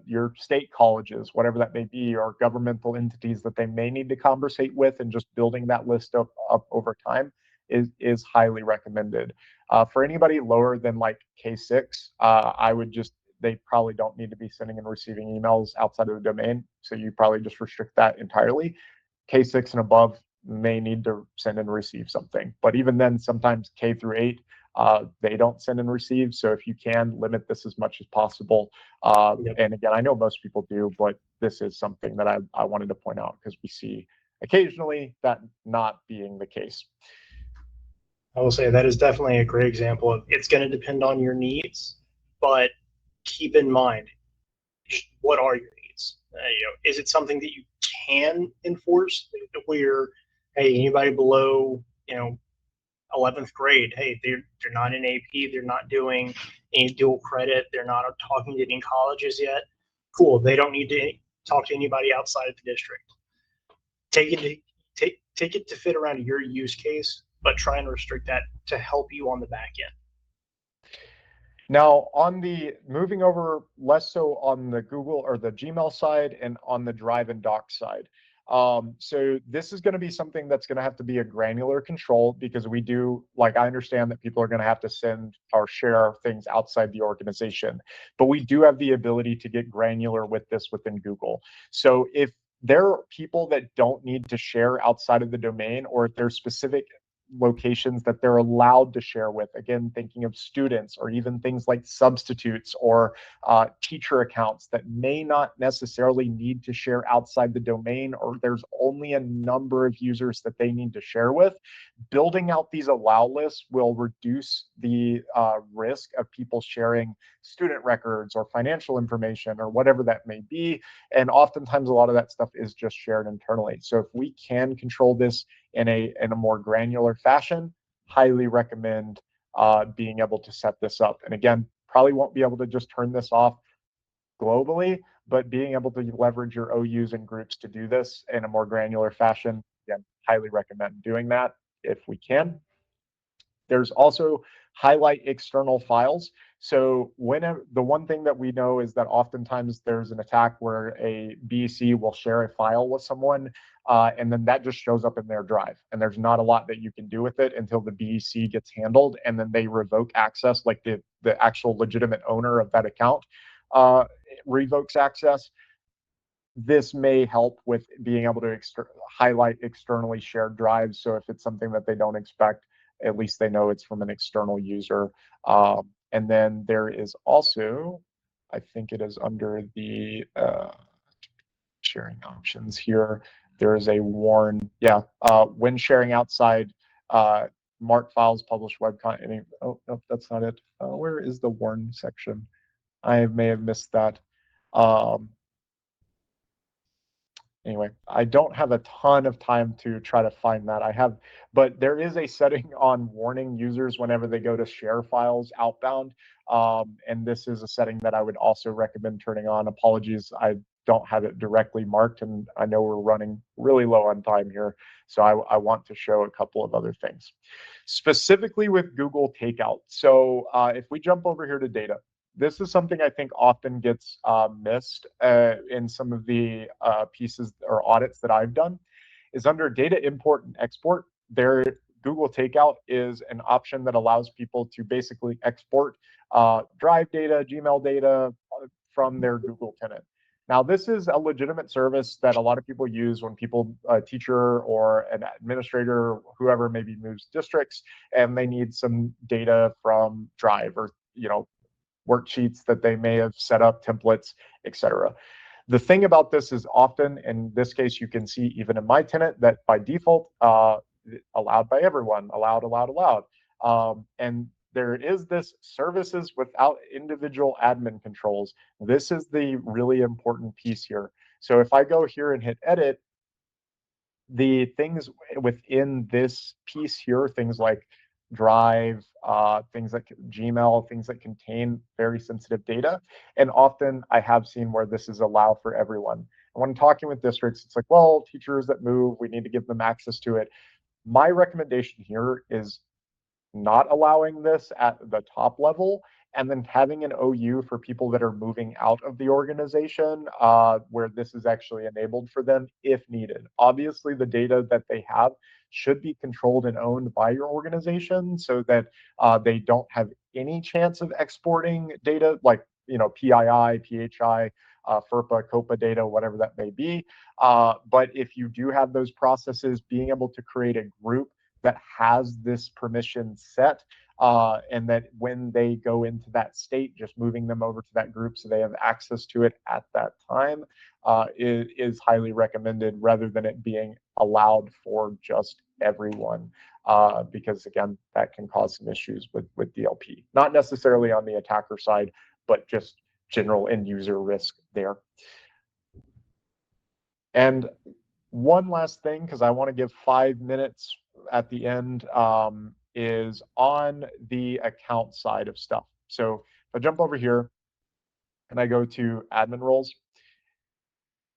your state colleges, whatever that may be, or governmental entities that they may need to conversate with, and just building that list up over time is highly recommended. For anybody lower than like K6, they probably don't need to be sending and receiving emails outside of the domain. So you probably just restrict that entirely. K6 and above may need to send and receive something. But even then, sometimes K through 8, they don't send and receive. So if you can, limit this as much as possible. Yep. And again, I know most people do, but this is something that I wanted to point out because we see occasionally that not being the case. I will say that is definitely a great example of, it's going to depend on your needs, but keep in mind, what are your needs? Is it something that you can enforce where, hey, anybody below, 11th grade, hey, they're not in AP, they're not doing any dual credit, they're not talking to any colleges yet. Cool, they don't need to talk to anybody outside of the district. Take it to fit around your use case, but try and restrict that to help you on the back end. Now, moving over less so on the Google or the Gmail side and on the Drive and Dock side. So this is going to be something that's going to have to be a granular control, because I understand that people are going to have to send or share things outside the organization, but we do have the ability to get granular with this within Google. So if there are people that don't need to share outside of the domain, or if there's specific locations that they're allowed to share with. Again, thinking of students or even things like substitutes or teacher accounts that may not necessarily need to share outside the domain, or there's only a number of users that they need to share with. Building out these allow lists will reduce the risk of people sharing student records or financial information or whatever that may be. And oftentimes a lot of that stuff is just shared internally. So if we can control this in a more granular fashion, highly recommend being able to set this up. And again, probably won't be able to just turn this off globally, but being able to leverage your OUs and groups to do this in a more granular fashion, again, highly recommend doing that if we can. There's also highlight external files. So whenever, the one thing that we know is that oftentimes there's an attack where a BEC will share a file with someone, and then that just shows up in their drive. And there's not a lot that you can do with it until the BEC gets handled, and then they revoke access, like the actual legitimate owner of that account revokes access. This may help with being able to highlight externally shared drives. So if it's something that they don't expect, at least they know it's from an external user. And then there is also, I think it is under the sharing options here, there is a warn. Yeah, when sharing outside mark files, publish web content. Oh, no, that's not it. Where is the warn section? I may have missed that. Anyway, I don't have a ton of time to try to find that. But there is a setting on warning users whenever they go to share files outbound. And this is a setting that I would also recommend turning on. Apologies, I don't have it directly marked, and I know we're running really low on time here. So I want to show a couple of other things. Specifically with Google Takeout. So if we jump over here to data, this is something I think often gets missed in some of the pieces or audits that I've done, is under data import and export. There, Google Takeout is an option that allows people to basically export Drive data, Gmail data from their Google tenant. Now, this is a legitimate service that a lot of people use when people, a teacher or an administrator, whoever maybe moves districts, and they need some data from Drive or worksheets that they may have set up, templates, etc. The thing about this is often, in this case, you can see even in my tenant that by default, allowed by everyone, allowed, allowed, allowed. And there is this services without individual admin controls. This is the really important piece here. So if I go here and hit edit, the things within this piece here, things like Drive, things like Gmail, things that contain very sensitive data. And often I have seen where this is allow for everyone. And when talking with districts, it's like, well, teachers that move, we need to give them access to it. My recommendation here is not allowing this at the top level, and then having an OU for people that are moving out of the organization where this is actually enabled for them if needed. Obviously, the data that they have should be controlled and owned by your organization so that they don't have any chance of exporting data like PII, PHI, FERPA, COPA data, whatever that may be. But if you do have those processes, being able to create a group that has this permission set, and that when they go into that state, just moving them over to that group so they have access to it at that time is highly recommended, rather than it being allowed for just everyone, because again, that can cause some issues with DLP. Not necessarily on the attacker side, but just general end user risk there. And one last thing, because I want to give 5 minutes at the end, is on the account side of stuff. So if I jump over here and I go to admin roles,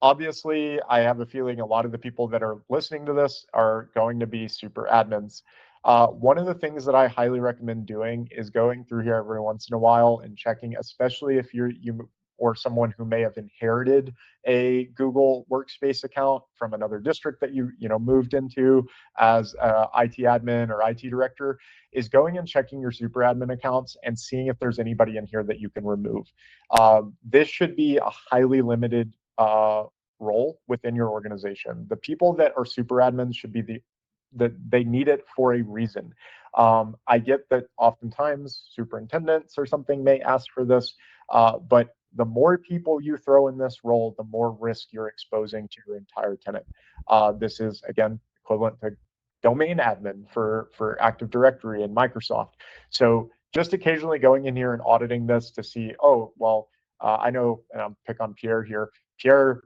obviously I have a feeling a lot of the people that are listening to this are going to be super admins. One of the things that I highly recommend doing is going through here every once in a while and checking, especially if you or someone who may have inherited a Google Workspace account from another district that you moved into as IT admin or IT director, is going and checking your super admin accounts and seeing if there's anybody in here that you can remove. This should be a highly limited role within your organization. The people that are super admins should be the that they need it for a reason. I get that oftentimes superintendents or something may ask for this, but the more people you throw in this role, the more risk you're exposing to your entire tenant. This is, again, equivalent to domain admin for Active Directory and Microsoft. So just occasionally going in here and auditing this to see, oh, well, I know, and I'll pick on Pierre here. Pierre,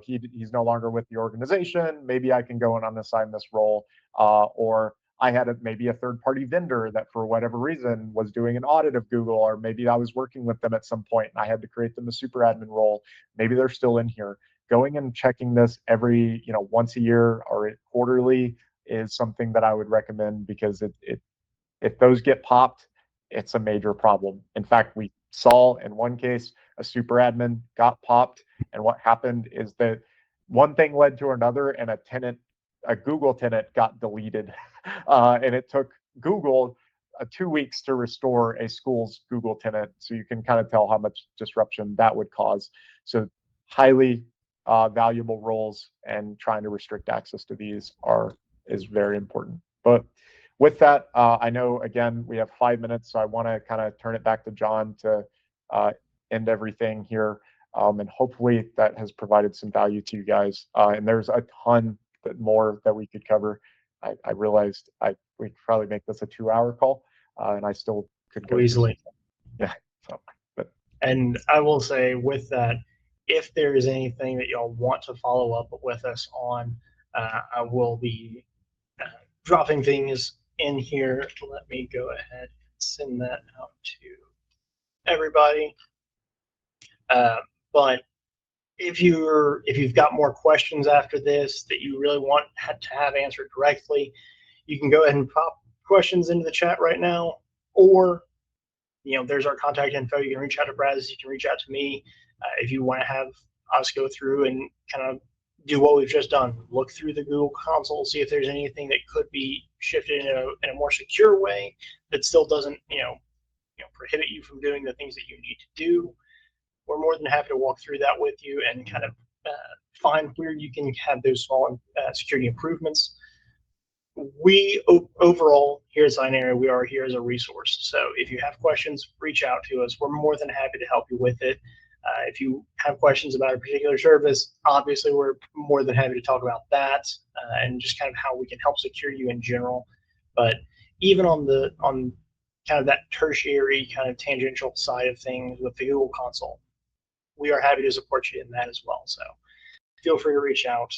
he's no longer with the organization. Maybe I can go and unassign this role, or I had maybe a third-party vendor that, for whatever reason, was doing an audit of Google, or maybe I was working with them at some point and I had to create them a super admin role. Maybe they're still in here. Going and checking this every, once a year or quarterly is something that I would recommend, because if those get popped, it's a major problem. In fact, we saw in one case a super admin got popped, and what happened is that one thing led to another, and a Google tenant got deleted, and it took Google 2 weeks to restore a school's Google tenant. So you can kind of tell how much disruption that would cause. So highly valuable roles, and trying to restrict access to these is very important. But with that, I know, again, we have 5 minutes, so I want to kind of turn it back to John to end everything here. And hopefully that has provided some value to you guys. And there's a ton more that we could cover. I realized we could probably make this a 2-hour call, and I still could go easily. Yeah. So, and I will say with that, if there is anything that y'all want to follow up with us on, I will be dropping things in here. Let me go ahead and send that out to everybody. But if you've got more questions after this that you really want to have answered directly, you can go ahead and pop questions into the chat right now, or there's our contact info. You can reach out to Brazos. You can reach out to me if you want to have us go through and kind of do what we've just done. Look through the Google console, see if there's anything that could be shifted in a more secure way that still doesn't prohibit you from doing the things that you need to do. We're more than happy to walk through that with you and kind of find where you can have those small security improvements. We overall here at Scinary, we are here as a resource. So if you have questions, reach out to us. We're more than happy to help you with it. If you have questions about a particular service, obviously we're more than happy to talk about that and just kind of how we can help secure you in general. But even on kind of that tertiary kind of tangential side of things with the Google console, we are happy to support you in that as well. So feel free to reach out.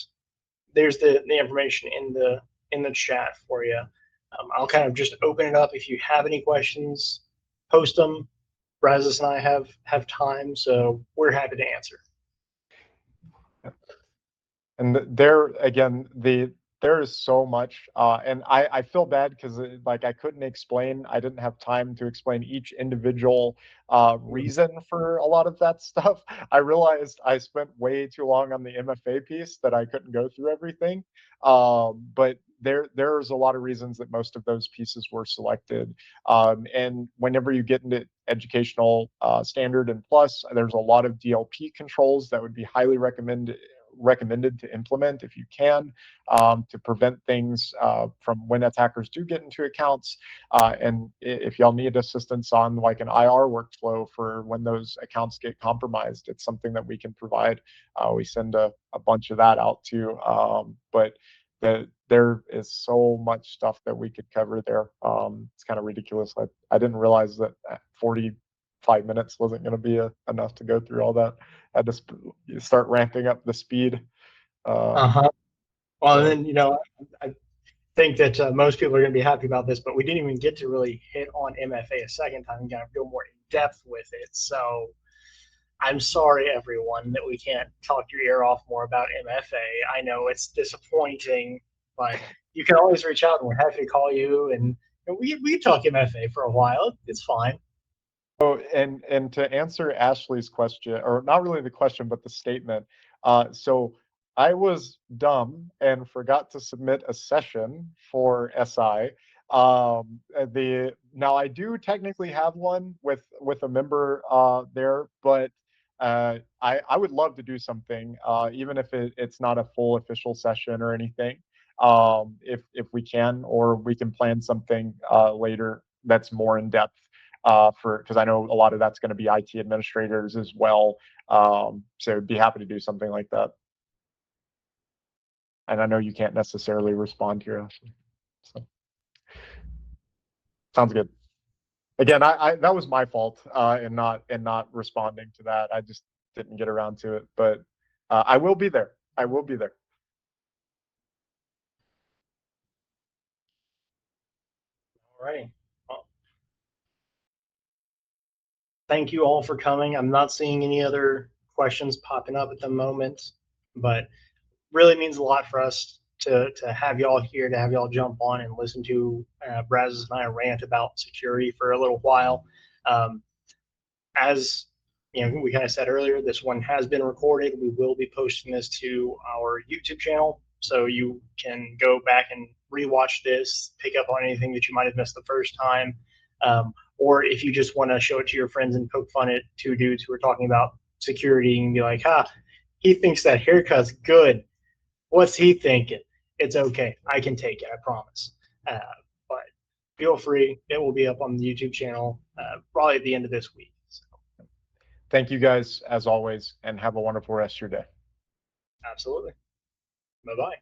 There's the information in the chat for you. I'll kind of just open it up. If you have any questions, post them. Brazos and I have time, so we're happy to answer. And there again, there is so much, and I feel bad because I couldn't explain. I didn't have time to explain each individual reason for a lot of that stuff. I realized I spent way too long on the MFA piece that I couldn't go through everything. But there's a lot of reasons that most of those pieces were selected. And whenever you get into educational standard and plus, there's a lot of DLP controls that would be highly recommended to implement if you can, to prevent things from when attackers do get into accounts. And if y'all need assistance on like an IR workflow for when those accounts get compromised, it's something that we can provide. We send a bunch of that out too. But there is so much stuff that we could cover there. It's kind of ridiculous. I didn't realize that 45 minutes wasn't going to be enough to go through all that. I had to start ramping up the speed. Well, and then I think that most people are going to be happy about this, but we didn't even get to really hit on MFA a second time and kind of go more in depth with it. So I'm sorry, everyone, that we can't talk your ear off more about MFA. I know it's disappointing, but you can always reach out, and we're happy to call you, and we talk MFA for a while. It's fine. So, and to answer Ashley's question, or not really the question, but the statement. So I was dumb and forgot to submit a session for SI. Now I do technically have one with a member there, but I would love to do something, even if it's not a full official session or anything. if we can, or we can plan something later that's more in depth because I know a lot of that's going to be IT administrators as well. So be happy to do something like that. And I know you can't necessarily respond here, Ashley. So sounds good. Again, I that was my fault in not responding to that. I just didn't get around to it, but I will be there. I will be there. All right. Well, thank you all for coming. I'm not seeing any other questions popping up at the moment, but really means a lot for us to have y'all here, to have y'all jump on and listen to Brazos and I rant about security for a little while. Um, as we kind of said earlier, this one has been recorded. We will be posting this to our YouTube channel, so you can go back and rewatch this, pick up on anything that you might have missed the first time, or if you just want to show it to your friends and poke fun at two dudes who are talking about security and be like, he thinks that haircut's good. What's he thinking? It's okay. I can take it. I promise. But feel free. It will be up on the YouTube channel probably at the end of this week. So. Thank you guys, as always, and have a wonderful rest of your day. Absolutely. Bye-bye.